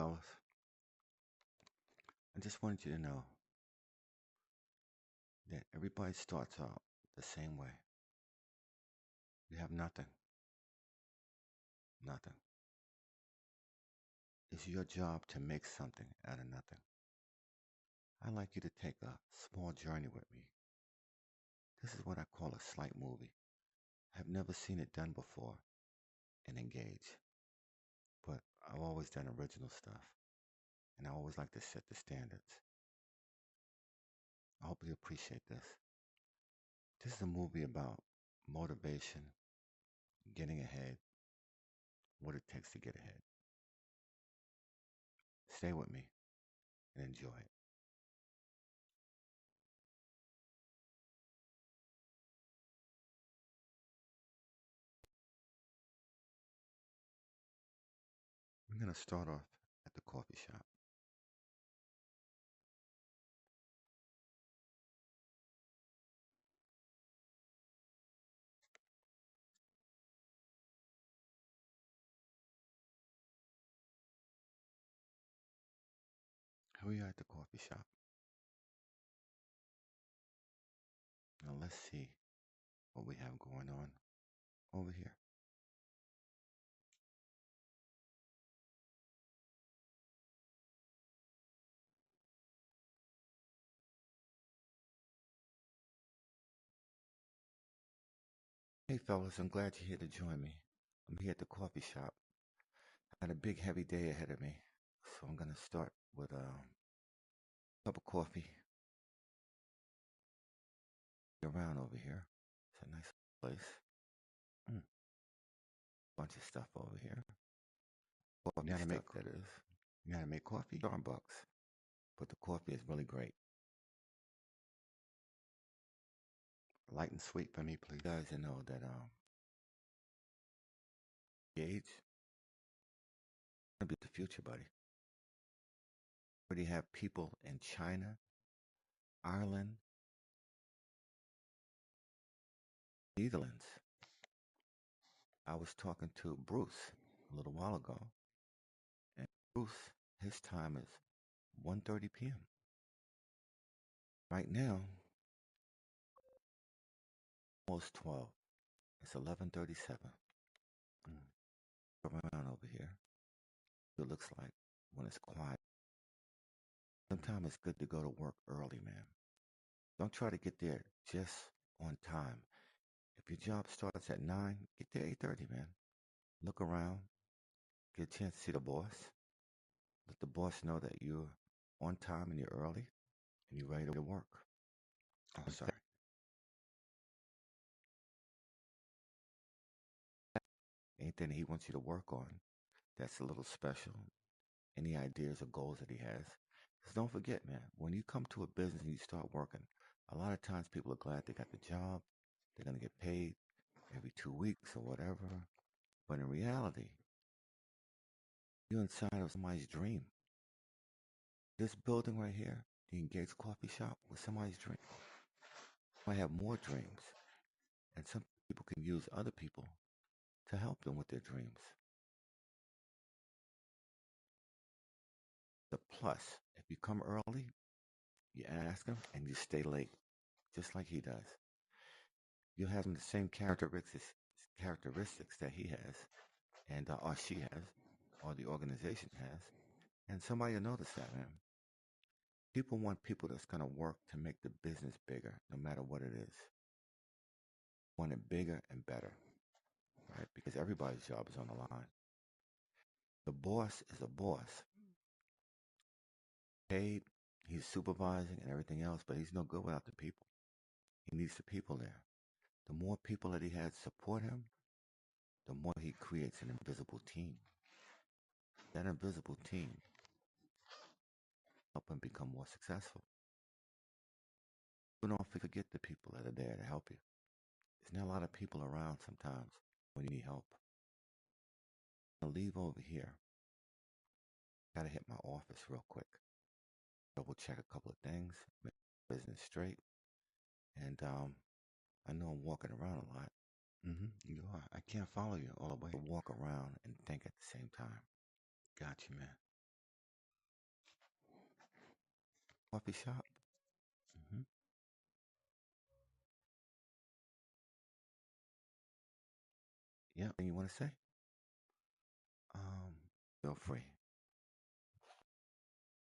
fellas, I just wanted you to know that everybody starts out the same way. You have nothing, nothing. It's your job to make something out of nothing. I'd like you to take a small journey with me. This is what I call a slight movie. I've never seen it done before in Engage, but I've always done original stuff, and I always like to set the standards. I hope you appreciate this. This is a movie about motivation, getting ahead, what it takes to get ahead. Stay with me and enjoy it. We're going to start off at the coffee shop. Here we are at the coffee shop. Now let's see what we have going on over here. Hey fellas, I'm glad you're here to join me. I'm here at the coffee shop. I got a big heavy day ahead of me, so I'm going to start with a cup of coffee. Around over here. It's a nice place. Bunch of stuff over here. Coffee you know how to make that is. You know how to make coffee? Starbucks. But the coffee is really great. Light and sweet for me, please. You guys know that Gage gonna be the future, buddy. We already have people in China, Ireland, Netherlands. I was talking to Bruce a little while ago, and Bruce, his time is 1:30 p.m. Right now, almost 12. It's 11:37. Around over here, it looks like when it's quiet. Sometimes it's good to go to work early, man. Don't try to get there just on time. If your job starts at 9, get there 8:30, man. Look around, get a chance to see the boss. Let the boss know that you're on time and you're early and you're ready to work. Oh, sorry. Anything he wants you to work on that's a little special, any ideas or goals that he has. Because don't forget, man, when you come to a business and you start working, a lot of times people are glad they got the job, they're going to get paid every 2 weeks or whatever. But in reality, you're inside of somebody's dream. This building right here, the Engaged Coffee Shop, was somebody's dream. I have more dreams. And some people can use other people to help them with their dreams. The plus, if you come early, you ask him and you stay late, just like he does. You have the same characteristics that he has, and or she has, or the organization has, and somebody will notice that, man. People want people that's going to work to make the business bigger, no matter what it is. Want it bigger and better, right? Because everybody's job is on the line. The boss is a boss. Paid, he's supervising and everything else, but he's no good without the people. He needs the people there. The more people that he has support him, the more he creates an invisible team. That invisible team help him become more successful. Don't forget the people that are there to help you. There's not a lot of people around sometimes when you need help. I'll leave over here. Gotta hit my office real quick. Double check a couple of things, make business straight. And I know I'm walking around a lot. You are. I can't follow you all the way. Walk around and think at the same time. Got you, man. Coffee shop. Hmm. Yeah. And you want to say? Um, feel free.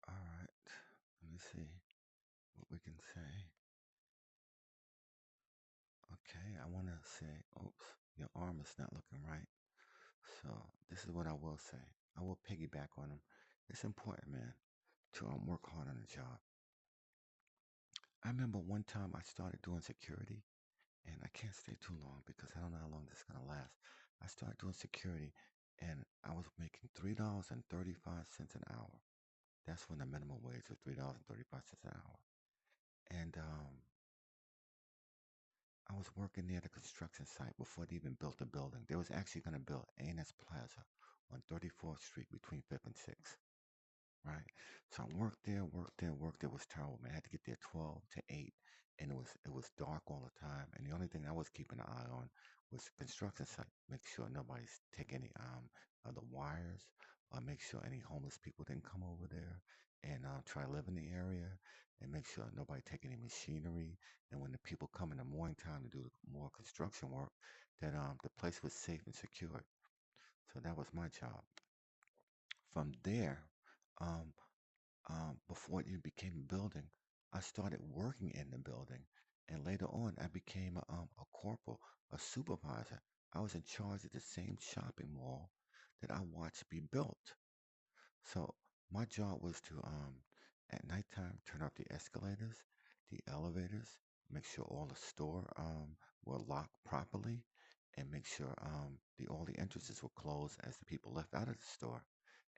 All right. Let me see what we can say. Okay. I want to say, oops, your arm is not looking right. So this is what I will say. I will piggyback on him. It's important, man, to work hard on a job. I remember one time I started doing security, and I can't stay too long because I don't know how long this is gonna last. I started doing security, and I was making $3.35 an hour. That's when the minimum wage was $3.35 an hour. And I was working near the construction site before they even built the building. They was actually gonna build A&S Plaza on 34th Street between 5th and 6th. Right? So I worked there, worked there, worked there. It was terrible, man. I had to get there 12 to 8, and it was dark all the time. And the only thing I was keeping an eye on was the construction site. Make sure nobody's take any of the wires, or make sure any homeless people didn't come over there, and try to live in the area, and make sure nobody take any machinery. And when the people come in the morning time to do more construction work, that the place was safe and secure. So that was my job. From there, um, before it even became a building, I started working in the building, and later on, I became a corporal, a supervisor. I was in charge of the same shopping mall that I watched be built. So my job was to, at nighttime, turn off the escalators, the elevators, make sure all the store were locked properly, and make sure all the entrances were closed as the people left out of the store,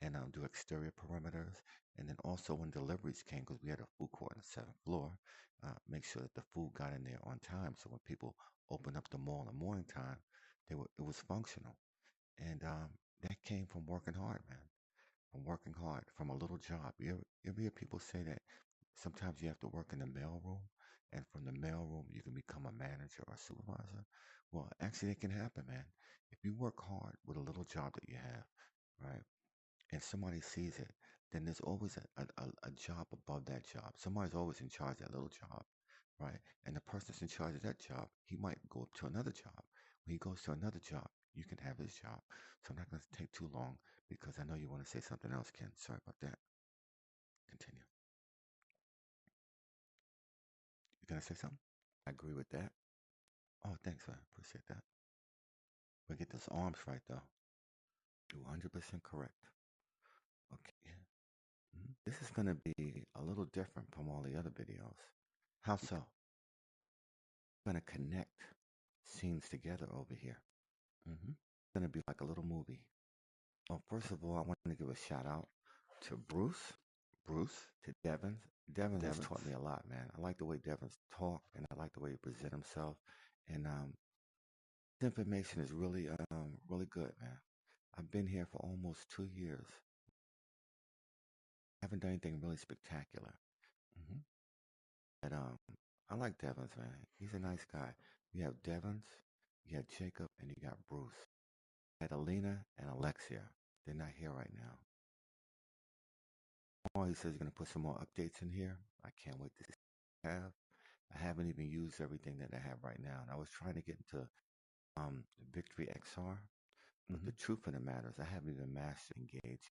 and do exterior perimeters. And then also when deliveries came, because we had a food court on the seventh floor, make sure that the food got in there on time. So when people opened up the mall in the morning time, it was functional. And that came from working hard, man, from working hard, from a little job. You ever hear people say that sometimes you have to work in the mailroom, and from the mailroom you can become a manager or a supervisor? Well, actually, it can happen, man. If you work hard with a little job that you have, right, and somebody sees it, then there's always a job above that job. Somebody's always in charge of that little job, right? And the person that's in charge of that job, he might go up to another job. When he goes to another job, you can have his job. So I'm not going to take too long because I know you want to say something else, Ken. Sorry about that. Continue. You going to say something? I agree with that. Oh, thanks, man. Appreciate that. We get those arms right, though. You're 100% correct. Okay. This is going to be a little different from all the other videos. How so? I'm going to connect scenes together over here. It's going to be like a little movie. Well, first of all, I want to give a shout out to Bruce, to Devins. Devins has taught me a lot, man. I like the way Devins talk, and I like the way he present himself. And this information is really good, man. I've been here for almost 2 years. I haven't done anything really spectacular. hmm But I like Devins, man. He's a nice guy. You have Devins, you have Jacob, and you got Bruce. I had Alina and Alexia. They're not here right now. Oh, he says he's going to put some more updates in here. I can't wait to see what I have. I haven't even used everything that I have right now. And I was trying to get into Victory XR, but the truth of the matter is I haven't even mastered Engage.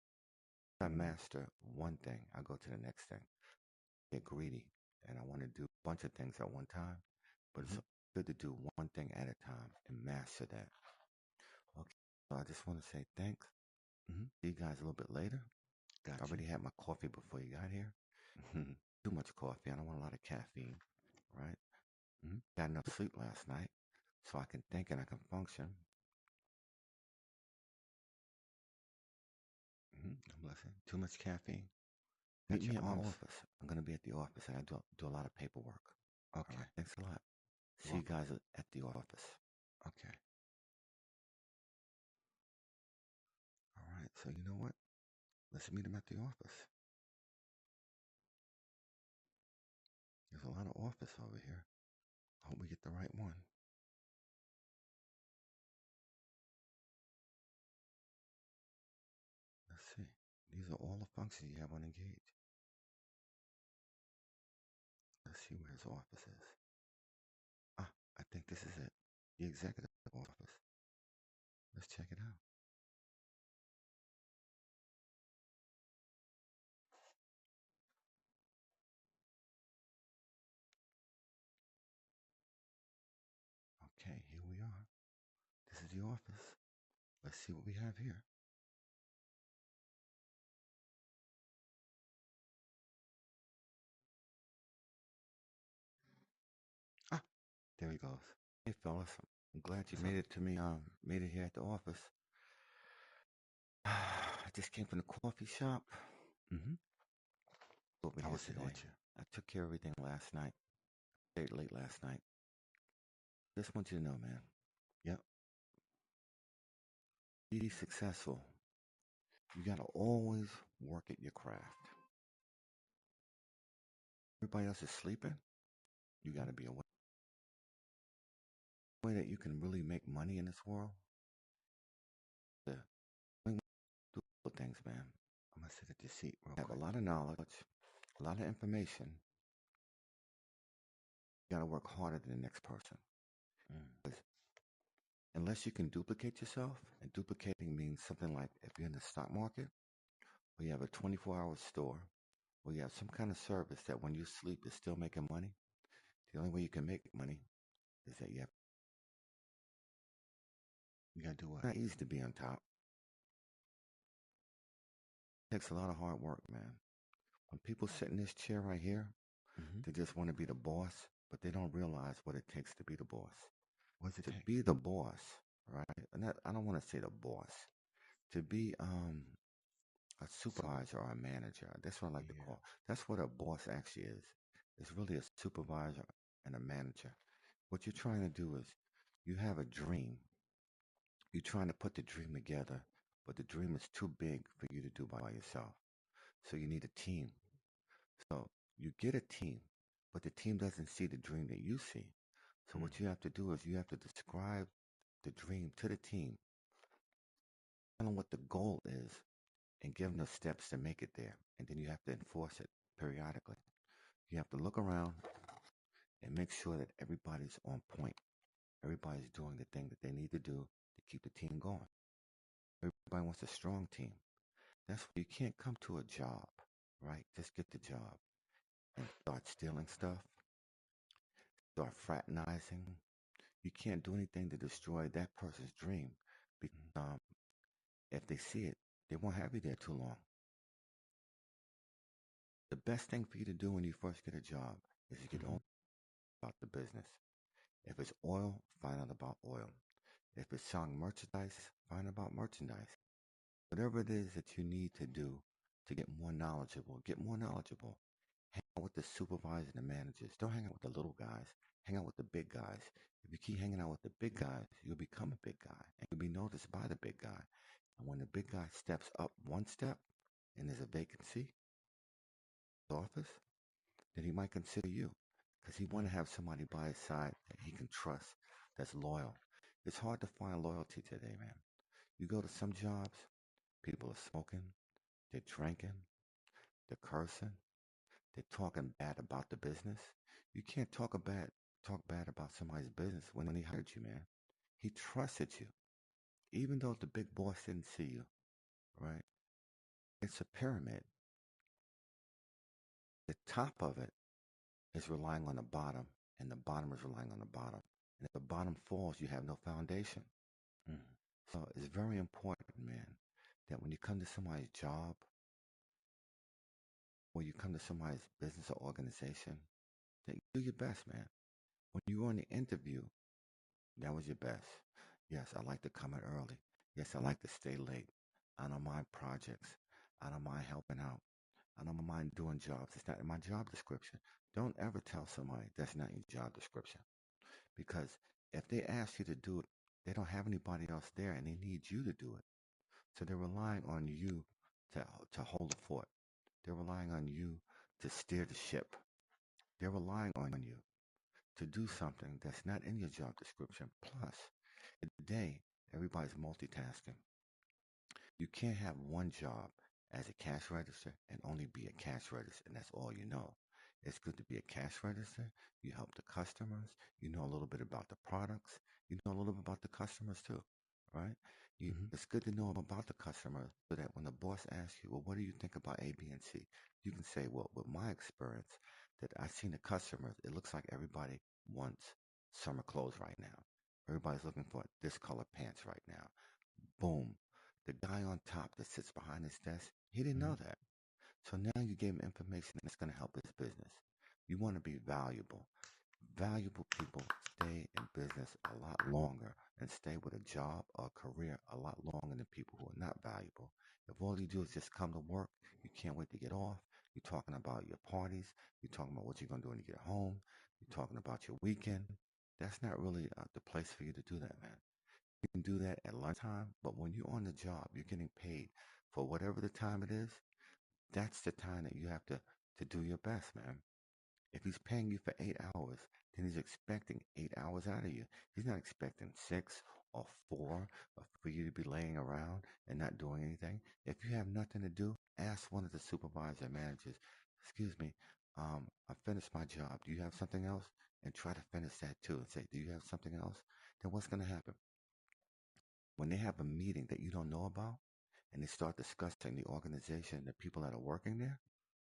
If I master one thing, I go to the next thing. I get greedy, and I want to do a bunch of things at one time, but it's good to do one thing at a time and master that. Okay, so I just want to say thanks. See you guys a little bit later. I already had my coffee before you got here. Too much coffee. I don't want a lot of caffeine, right? Got enough sleep last night, so I can think and I can function. I'm listening. Too much caffeine. Meet me at my office. I'm going to be at the office, and I do a lot of paperwork. Okay. All right, thanks a lot. See you guys at the office. Okay. All right. So you know what? Let's meet him at the office. There's a lot of office over here. I hope we get the right one. Let's see. These are all the functions you have on Engage. Let's see where his office is. Ah, I think this is it. The executive office. Let's check it out. Okay, here we are. This is the office. Let's see what we have here. Ah, there he goes. Hey, fellas. I'm glad you made it to me. Made it here at the office. I just came from the coffee shop. Mm-hmm. Over How here was it, today. I took care of everything last night. Stayed late last night. Just want you to know, man. Yep. Be successful. You gotta always work at your craft. Everybody else is sleeping. You gotta be aware that you can really make money in this world. The do things, man. I'm gonna sit at this seat real quick. Have a lot of knowledge, a lot of information. You gotta work harder than the next person. Because unless you can duplicate yourself, and duplicating means something like if you're in the stock market, or you have a 24-hour store, or you have some kind of service that when you sleep is still making money, the only way you can make money is that you gotta do what? It's not easy to be on top. It takes a lot of hard work, man. When people sit in this chair right here, they just want to be the boss, but they don't realize what it takes to be the boss. What's it to take? Be the boss, right? And I don't want to say the boss. To be a supervisor or a manager. That's what I like to call. That's what a boss actually is. It's really a supervisor and a manager. What you're trying to do is you have a dream. You're trying to put the dream together, but the dream is too big for you to do by yourself. So you need a team. So you get a team, but the team doesn't see the dream that you see. So what you have to do is you have to describe the dream to the team, tell them what the goal is, and give them the steps to make it there. And then you have to enforce it periodically. You have to look around and make sure that everybody's on point. Everybody's doing the thing that they need to do to keep the team going. Everybody wants a strong team. That's why you can't come to a job, right? Just get the job and start stealing stuff, start fraternizing. You can't do anything to destroy that person's dream because if they see it, they won't have you there too long. The best thing for you to do when you first get a job is to get all about the business. If it's oil, find out about oil. If it's selling merchandise, find out about merchandise. Whatever it is that you need to do to get more knowledgeable, get more knowledgeable. Hang out with the supervisors and the managers. Don't hang out with the little guys. Hang out with the big guys. If you keep hanging out with the big guys, you'll become a big guy and you'll be noticed by the big guy. And when the big guy steps up one step and there's a vacancy in the office, then he might consider you because he want to have somebody by his side that he can trust, that's loyal. It's hard to find loyalty today, man. You go to some jobs, people are smoking, they're drinking, they're cursing, they're talking bad about the business. You can't talk bad about somebody's business when he hired you, man. He trusted you, even though the big boss didn't see you, right? It's a pyramid. The top of it is relying on the bottom, and the bottom is relying on the bottom. And if the bottom falls, you have no foundation. So it's very important, man, that when you come to somebody's job or you come to somebody's business or organization, that you do your best, man. When you go on the interview, that was your best. Yes, I like to come in early. Yes, I like to stay late. I don't mind projects. I don't mind helping out. I don't mind doing jobs. It's not in my job description. Don't ever tell somebody that's not your job description. Because if they ask you to do it, they don't have anybody else there and they need you to do it. So they're relying on you to hold the fort. They're relying on you to steer the ship. They're relying on you to do something that's not in your job description. Plus, today, everybody's multitasking. You can't have one job as a cash register and only be a cash register, and that's all you know. It's good to be a cash register. You help the customers. You know a little bit about the products. You know a little bit about the customers too, right? Mm-hmm. It's good to know about the customer so that when the boss asks you, well, what do you think about A, B, and C? You can say, well, with my experience, that I've seen the customers, it looks like everybody wants summer clothes right now. Everybody's looking for this color pants right now. Boom. The guy on top that sits behind his desk, he didn't Mm-hmm. know that. So now you gave him information that's going to help his business. You want to be valuable. Valuable people stay in business a lot longer and stay with a job or a career a lot longer than people who are not valuable. If all you do is just come to work, you can't wait to get off, you're talking about your parties, you're talking about what you're going to do when you get home, you're talking about your weekend, that's not really the place for you to do that, man. You can do that at lunchtime, but when you're on the job, you're getting paid for whatever the time it is. That's the time that you have to do your best, man. If he's paying you for 8 hours, then he's expecting 8 hours out of you. He's not expecting 6 or 4 or for you to be laying around and not doing anything. If you have nothing to do, ask one of the supervisor managers, excuse me, I finished my job. Do you have something else? And try to finish that too and say, do you have something else? Then what's going to happen? When they have a meeting that you don't know about and they start discussing the organization and the people that are working there,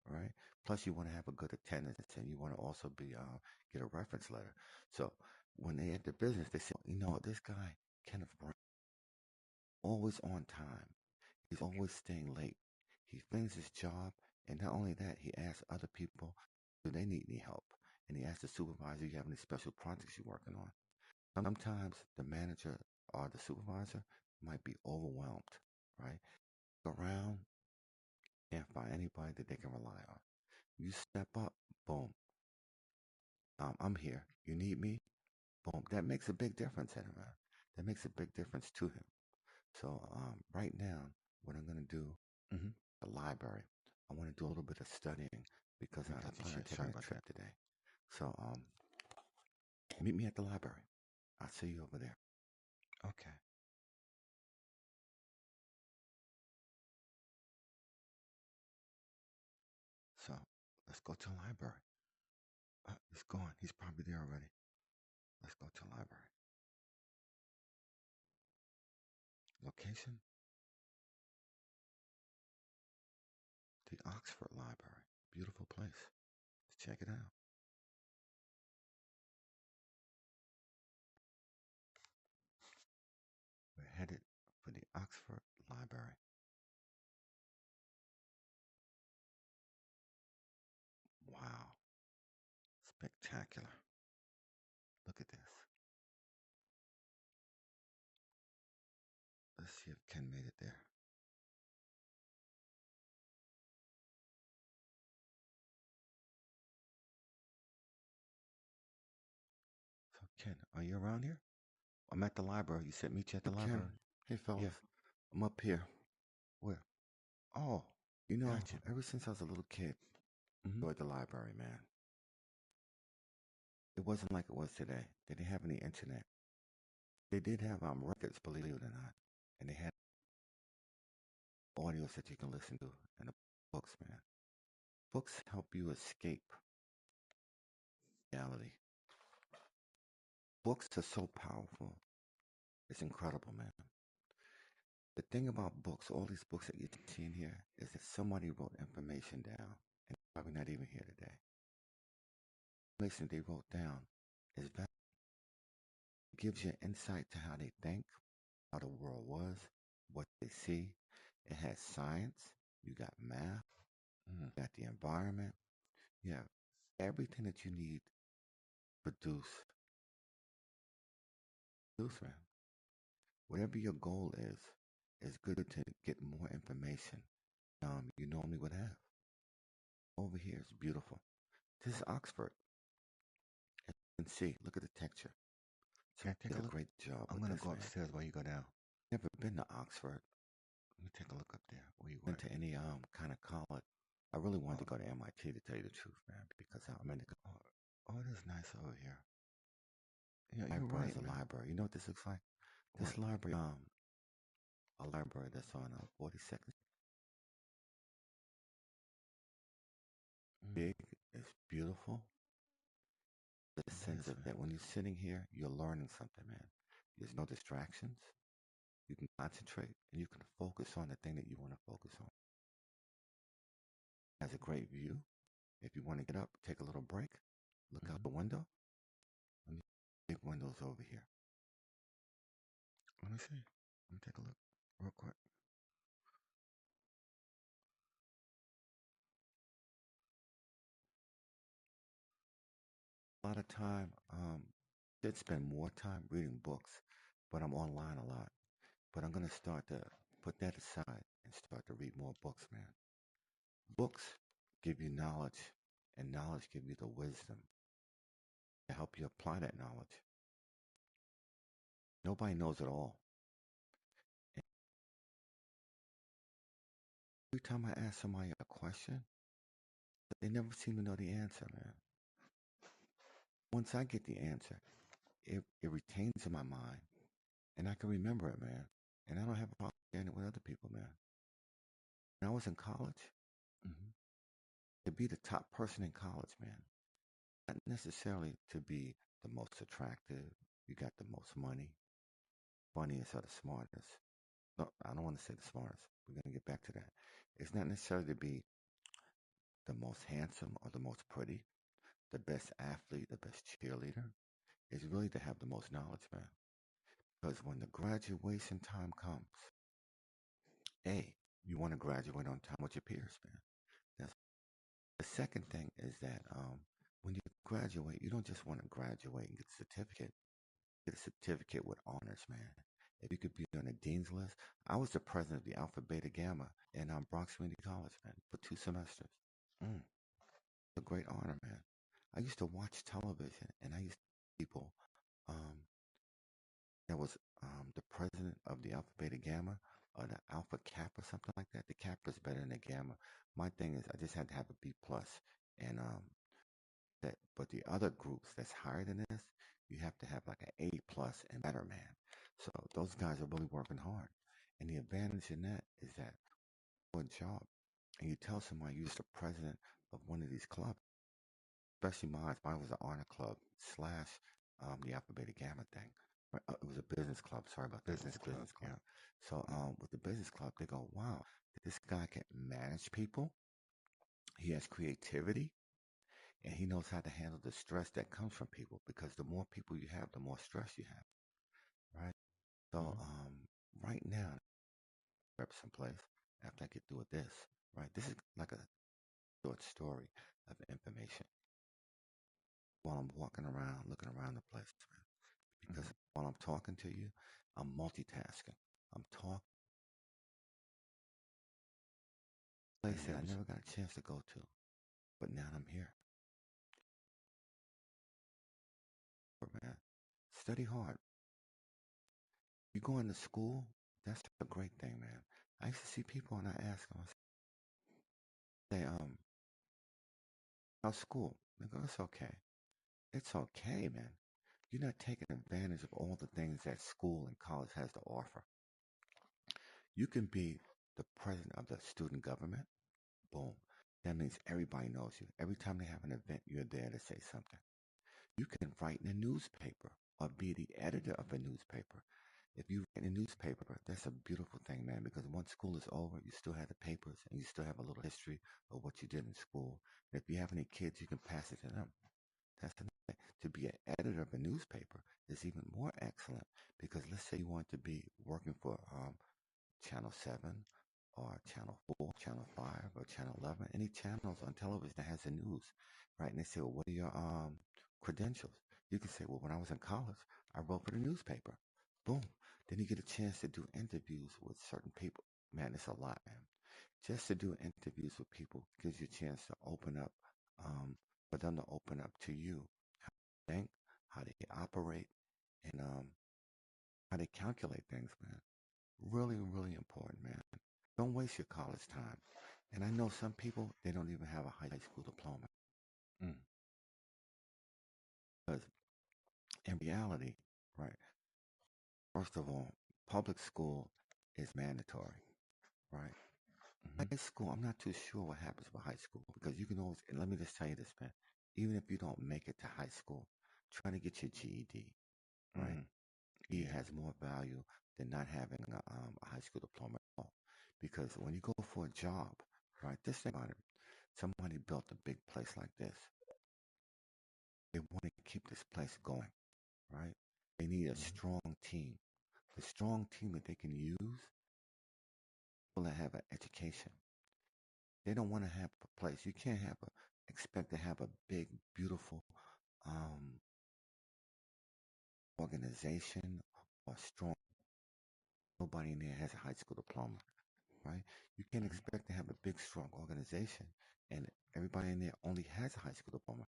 right? Plus, you want to have a good attendance and you want to also be get a reference letter. So when they enter business, they say, you know, this guy, Kenneth Brown, always on time. He's always staying late. He finishes his job, and not only that, he asks other people, do they need any help? And he asks the supervisor, you have any special projects you're working on? Sometimes the manager or the supervisor might be overwhelmed, right? Around, can't find anybody that they can rely on. You step up, boom, I'm here. You need me? Boom. That makes a big difference in him, man. That makes a big difference to him. So right now, what I'm going to do, Mm-hmm. the library, I want to do a little bit of studying because Make I that plan on t-shirt. taking Sorry a about trip that. today. So meet me at the library. I'll see you over there. Okay. So let's go to the library. He's gone. He's probably there already. Let's go to the library. Location, the Oxford Library. Beautiful place. Let's check it out. We're headed for the Oxford Library. Wow, spectacular. Look at this. Let's see if Ken made it there. So, Ken, are you around here? I'm at the library. You said meet you at the Ken. library. Hey, fellas, Yeah. I'm up here. Where? Oh, you know, Gotcha. ever since I was a little kid, Mm-hmm. I enjoyed the library, man. It wasn't like it was today. They didn't have any internet. They did have records, believe it or not, and they had audios that you can listen to and the books, man. Books help you escape reality. Books are so powerful. It's incredible, man. The thing about books, all these books that you're seeing here, is that somebody wrote information down, and probably not even here today. The information they wrote down is valuable. It gives you insight to how they think, how the world was, what they see. It has science. You got math. Mm. You got the environment. You have everything that you need to produce. Produce, man. Whatever your goal is, it's good to get more information you normally would have. Over here is beautiful. This is Oxford. As you can see, look at the texture. So Can I they take a did a look? great job I'm with gonna this, go man. upstairs while you go down. Never been to Oxford. Let me take a look up there where you Been work. to any kind of college. I really wanted to Oh, go to MIT to tell you the truth, man, because I'm in the oh, oh, it is nice over here. Yeah, you're library is right, a man. library. You know what this looks like? What? This library, a library that's on 42nd. Mm. Big. is beautiful. The It sense is, of man. that when you're sitting here, you're learning something, man. There's no distractions. You can concentrate and you can focus on the thing that you want to focus on. It has a great view. If you want to get up, take a little break, look out Mm-hmm. the window. And the big windows over here. Let me see. Let me take a look real quick. A lot of time, did spend more time reading books, but I'm online a lot. But I'm gonna start to put that aside and start to read more books, man. Books give you knowledge, and knowledge give you the wisdom to help you apply that knowledge. Nobody knows it all. And every time I ask somebody a question, they never seem to know the answer, man. Once I get the answer, it retains in my mind, and I can remember it, man. And I don't have a problem sharing it with other people, man. When I was in college, Mm-hmm. to be the top person in college, man, not necessarily to be the most attractive, you got the most money, funniest or the smartest. No, I don't want to say the smartest. We're going to get back to that. It's not necessarily to be the most handsome or the most pretty, the best athlete, the best cheerleader. It's really to have the most knowledge, man. Because when the graduation time comes, A, you want to graduate on time with your peers, man. That's the second thing is that when you graduate, you don't just want to graduate and get a certificate. Get a certificate with honors, man. If you could be on the dean's list, I was the president of the Alpha Beta Gamma in Bronx Community College, man, for 2 semesters. Mm, a great honor, man. I used to watch television, and I used to see people um, that was the president of the Alpha Beta Gamma or the Alpha Kappa, something like that. The Kappa is better than the Gamma. My thing is, I just had to have a B plus, and that. But the other groups that's higher than this, you have to have like an A plus and better, man. So those guys are really working hard, and the advantage in that is that one job, and you tell somebody you're just the president of one of these clubs, especially mine. Mine was the honor club slash the Alpha Beta Gamma thing. Right, it was a business club. Sorry about that. It was Business a club. business club. Yeah. So with the business club, they go, wow, this guy can manage people. He has creativity, and he knows how to handle the stress that comes from people. Because the more people you have, the more stress you have, right? So Mm-hmm. right now, grab someplace after I get through with this, right? This is like a short story of information while I'm walking around, looking around the place, man. Because Mm-hmm. while I'm talking to you, I'm multitasking. I'm talking I place that hear I you. never got a chance to go to, but now I'm here. But man, study hard. You go into school, that's a great thing, man. I used to see people and I ask them, I say, how's school? They go, it's okay. It's okay, man. You're not taking advantage of all the things that school and college has to offer. You can be the president of the student government. Boom. That means everybody knows you. Every time they have an event, you're there to say something. You can write in a newspaper or be the editor of a newspaper. If you write in a newspaper, that's a beautiful thing, man, because once school is over, you still have the papers and you still have a little history of what you did in school. And if you have any kids, you can pass it to them. That's the thing. To be an editor of a newspaper is even more excellent because let's say you want to be working for Channel 7 or Channel 4, Channel 5 or Channel 11, any channels on television that has the news, right? And they say, well, what are your credentials? You can say, well, when I was in college, I wrote for the newspaper. Boom. Then you get a chance to do interviews with certain people. Man, it's a lot, man. Just to do interviews with people gives you a chance to open up, for them to open up to you, how they think, how they operate, and how they calculate things, man. Really, really important, man. Don't waste your college time. And I know some people, they don't even have a high school diploma. Mm. Because in reality, right, first of all, public school is mandatory, right? Mm-hmm. High school, I'm not too sure what happens with high school because you can always, and let me just tell you this, man. Even if you don't make it to high school, try to get your GED, right? Mm-hmm. He Yeah. has more value than not having a high school diploma at all. Because when you go for a job, right, just think about it. Somebody built a big place like this. They want to keep this place going, right? They need a Mm-hmm. strong team. The strong team that they can use will have an education. They don't want to have a place. You can't expect to have a big, beautiful um, organization or strong. Nobody in there has a high school diploma, right? You can't Mm-hmm. expect to have a big, strong organization and everybody in there only has a high school diploma.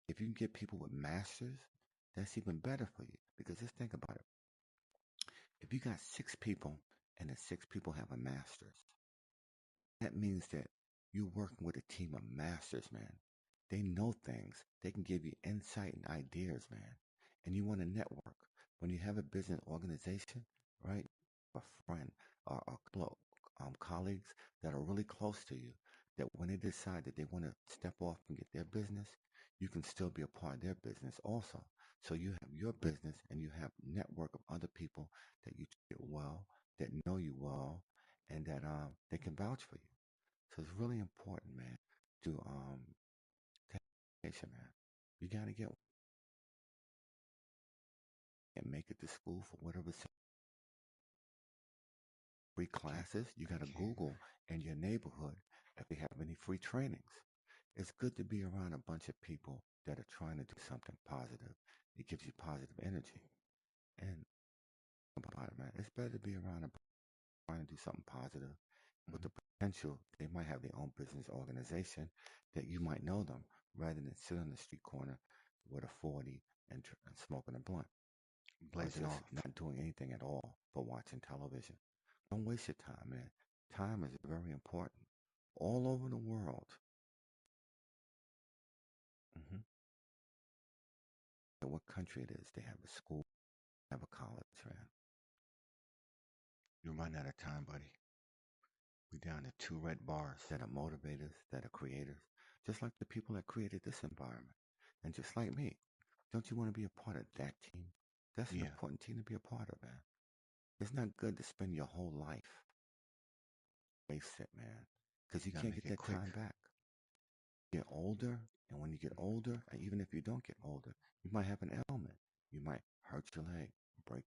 If you can get people with masters, that's even better for you. Because just think about it. If you got 6 people and the 6 people have a master's, that means that you're working with a team of masters, man. They know things. They can give you insight and ideas, man. And you want to network. When you have a business organization, right? A friend or a couple of colleagues that are really close to you, that when they decide that they want to step off and get their business, you can still be a part of their business also. So you have your business and you have a network of other people that you treat well, that know you well, and that they can vouch for you. So it's really important, man, to take education, man. You gotta get and make it to school for whatever free I can't. classes. You I gotta can't. Google in your neighborhood if they have any free trainings. It's good to be around a bunch of people that are trying to do something positive. It gives you positive energy. And think about it, man. It's better to be around a trying to do something positive with Mm-hmm. the potential they might have their own business organization that you might know them rather than sit on the street corner with a 40 and smoking a blunt or Blazing just off. not doing anything at all but watching television. Don't waste your time, man. Time is very important. All over the world, Mm-hmm. in what country it is, they have a school, have a college, man. You're running out of time, buddy. We down to 2 red bars. That are motivators, that are creators, just like the people that created this environment. And just like me, don't you want to be a part of that team? That's an Yeah. important team to be a part of, man. It's not good to spend your whole life waste it, man, because You you gotta can't make get it that quick. time back. You get older, and when you get older, and even if you don't get older, you might have an ailment. You might hurt your leg, break,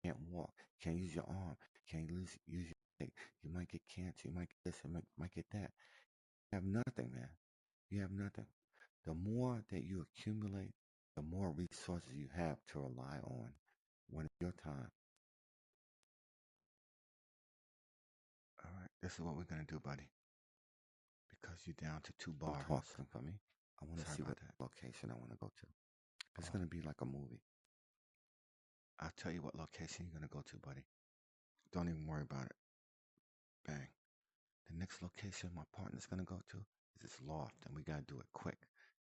can't walk, can't use your arm, can't use your leg. You might get cancer, you might get this, you might get that. You have nothing, man. You have nothing. The more that you accumulate, the more resources you have to rely on when it's your time. All right. This is what we're gonna do, buddy. Because you're down to two Don't bars. talk for me. I want to Sorry see about what that. location I want to go to. It's Oh, going to be like a movie. I'll tell you what location you're gonna go to, buddy. Don't even worry about it. Bang. The next location my partner's gonna go to is this loft, and we gotta do it quick.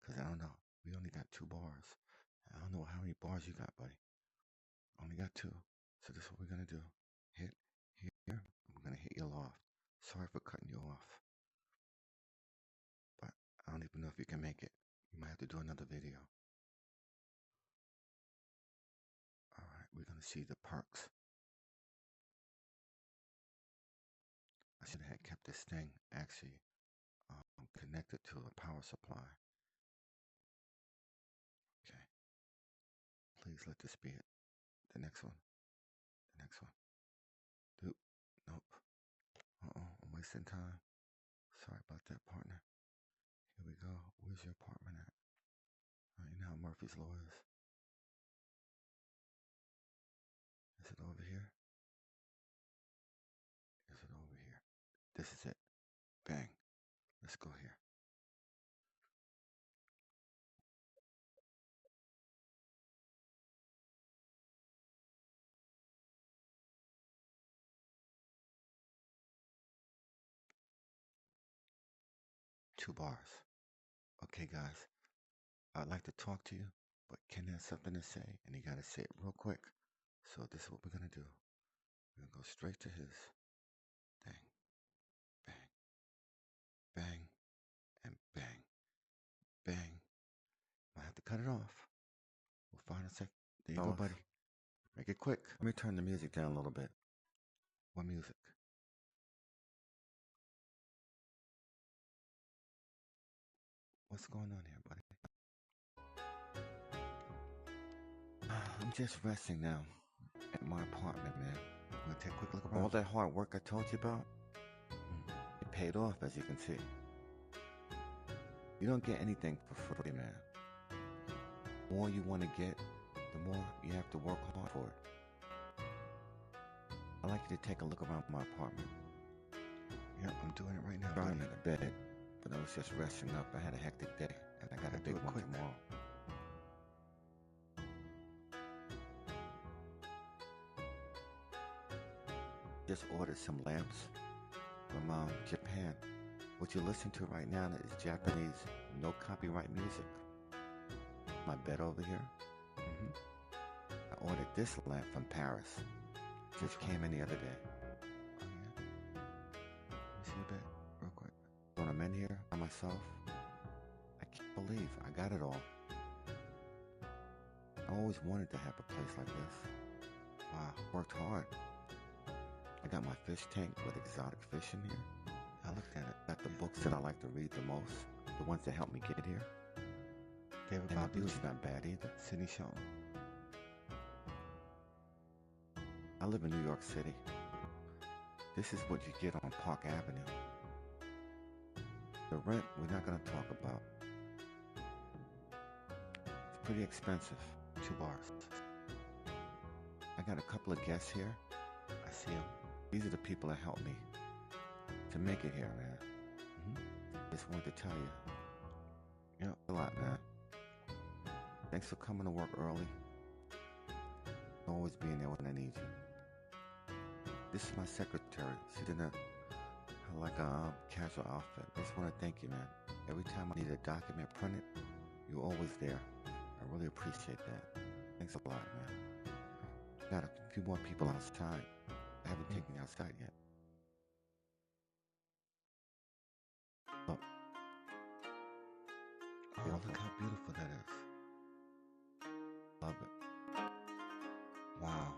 Cause I don't know. We only got 2 bars. I don't know how many bars you got, buddy. Only got 2. So this is what we're gonna do. Hit here. I'm gonna hit your loft. Sorry for cutting you off, but I don't even know if you can make it. You might have to do another video. All right, we're gonna see the perks. I should have kept this thing actually connected to a power supply. Okay, please let this be it. The next one. The next one. Nope. Nope. I'm wasting time. Sorry about that, partner. Here we go. Where's your apartment at? You know how Murphy's Law is. Is it over here? Is it over here? This is it. Bang. Let's go here. Two bars. Okay, guys. I'd like to talk to you, but Ken has something to say, and he got to say it real quick. So this is what we're going to do. We're going to go straight to his thing. Bang. cut it off. We'll find a sec. There you go, Fellas, buddy. Make it quick. let me turn the music down a little bit. What music? What's going on here, buddy? I'm just resting now at my apartment, man. We'll take a quick look around. All that hard work I told you about, it paid off, as you can see. You don't get anything for free, man. The more you want to get, the more you have to work hard for it. I'd like you to take a look around my apartment. Yeah, I'm doing it right now. I'm in the bed, but I was just resting up. I had a hectic day, and I got a big one tomorrow. Just ordered some lamps from Japan. What you listen to right now is Japanese, no copyright music. My bed over here. I ordered this lamp from Paris. Just came in the other day. Oh yeah. Let me see your bed real quick. When I'm in here by myself, I can't believe I got it all. I always wanted to have a place like this. Wow, worked hard. I got my fish tank with exotic fish in here. I looked at it. Got the books that I like to read the most, the ones that helped me get here. David And the view's not bad either. Sydney Shelton. I live in New York City. This is what you get on Park Avenue. The rent, we're not going to talk about. It's pretty expensive. 2 bars. I got a couple of guests here. I see them. These are the people that helped me to make it here, man. Just wanted to tell you. Yep. A lot, man. Thanks for coming to work early. Always being there when I need you. This is my secretary. She's in like a casual outfit. I just want to thank you, man. Every time I need a document printed, you're always there. I really appreciate that. Thanks a lot, man. Got a few more people outside. I haven't taken you outside yet. Look. Oh, look how beautiful that is. Love it. Wow.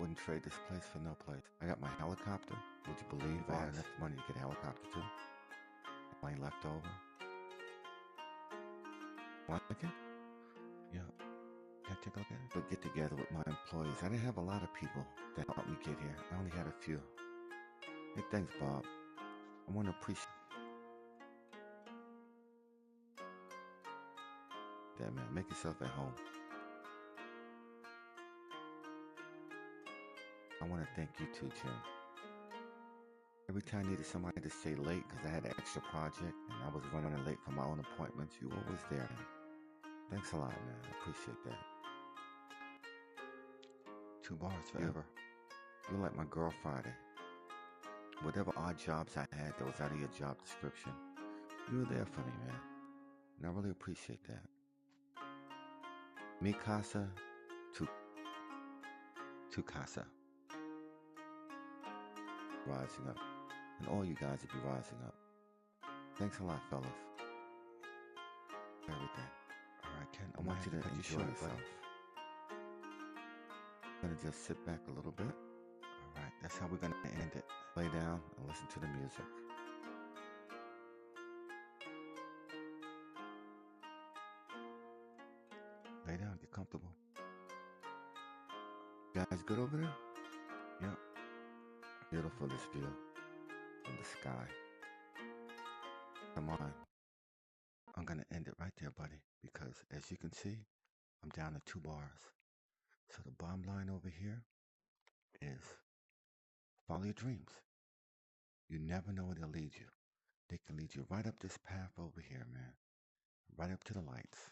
Wouldn't trade this place for no place. I got my helicopter. Would you believe I had enough money to get a helicopter too? Money left over. Want it? Yeah. Can I take a look at it? But get together with my employees. I didn't have a lot of people that helped me get here. I only had a few. Hey, thanks, Bob. I want to appreciate that, man. Make yourself at home. I want to thank you too, Jim. Every time I needed somebody to stay late because I had an extra project and I was running late for my own appointments, you were always there. Thanks a lot, man. I appreciate that. 2 bars forever. You're like my girl Friday. Whatever odd jobs I had that was out of your job description, you were there for me, man. And I really appreciate that. Mi casa, tu casa. Rising up. And all you guys will be rising up. Thanks a lot, fellas. Everything. All right, Ken. I want you to enjoy yourself. I'm going to just sit back a little bit. All right, that's how we're going to end it. Lay down and listen to the music. Lay down, get comfortable. You guys good over there? Yep. Beautiful, this view from the sky. Come on. I'm going to end it right there, buddy, because as you can see, I'm down to 2 bars. So the bottom line over here is follow your dreams. You never know where they'll lead you. They can lead you right up this path over here, man. Right up to the lights.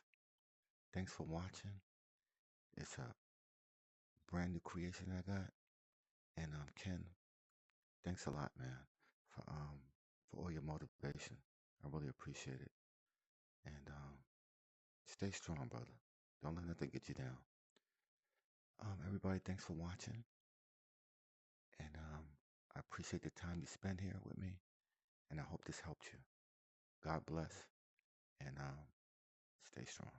Thanks for watching. It's a brand new creation I got. And Ken, thanks a lot, man, for all your motivation. I really appreciate it. And stay strong, brother. Don't let nothing get you down. Everybody, thanks for watching. And I appreciate the time you spend here with me. And I hope this helped you. God bless. And stay strong.